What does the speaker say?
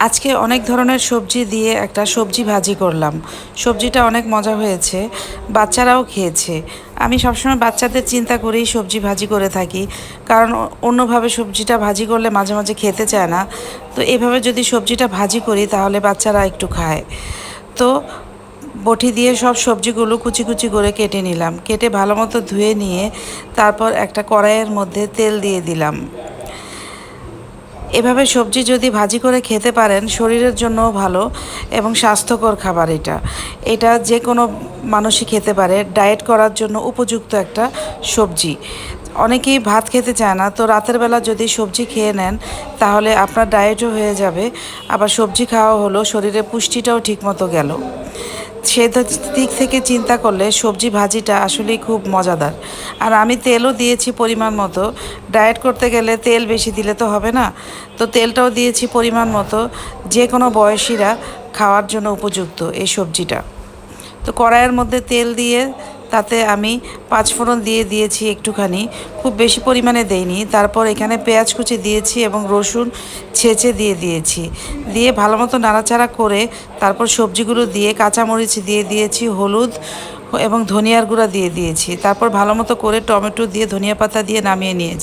আজকে অনেক ধরনের সবজি দিয়ে একটা সবজি ভাজি করলাম। সবজিটা অনেক মজা হয়েছে, বাচ্চারাও খেয়েছে। আমি সবসময় বাচ্চাদের চিন্তা করেই সবজি ভাজি করে থাকি, কারণ অন্যভাবে সবজিটা ভাজি করলে মাঝে মাঝে খেতে চায় না। তো এভাবে যদি সবজিটা ভাজি করি তাহলে বাচ্চারা একটু খায়। তো বটি দিয়ে সব সবজিগুলো কুচি কুচি করে কেটে নিলাম, কেটে ভালো মতো ধুয়ে নিয়ে তারপর একটা কড়াইয়ের মধ্যে তেল দিয়ে দিলাম। এভাবে সবজি যদি ভাজি করে খেতে পারেন শরীরের জন্যও ভালো এবং স্বাস্থ্যকর খাবার এটা। এটা যে কোনো মানুষই খেতে পারে, ডায়েট করার জন্য উপযুক্ত একটা সবজি। অনেকেই ভাত খেতে চায় না, তো রাতের বেলা যদি সবজি খেয়ে নেন তাহলে আপনার ডায়েটও হয়ে যাবে, আবার সবজি খাওয়া হলো, শরীরে পুষ্টিটাও ঠিকমতো গেল। সে দিক থেকে চিন্তা করলে সবজি ভাজিটা আসলেই খুব মজাদার। আর আমি তেলও দিয়েছি পরিমাণ মতো। ডায়েট করতে গেলে তেল বেশি দিলে তো হবে না, তো তেলটাও দিয়েছি পরিমাণ মতো। যে কোনো বয়সীরা খাওয়ার জন্য উপযুক্ত এই সবজিটা। তো কড়াইয়ের মধ্যে তেল দিয়ে তাতে আমি পাঁচফোড়ন দিয়ে দিয়েছি একটুখানি, খুব বেশি পরিমাণে দেইনি। তারপর এখানে পেঁয়াজ কুচি দিয়েছি এবং রসুন ছেঁচে দিয়ে দিয়েছি। দিয়ে ভালো মতো নাড়াচাড়া করে তারপর সবজিগুলো দিয়ে কাঁচামরিচ দিয়ে দিয়েছি, হলুদ এবং ধনিয়ার গুঁড়া দিয়ে দিয়েছি। তারপর ভালো মতো করে টমেটো দিয়ে ধনিয়া পাতা দিয়ে নামিয়ে নিয়েছি।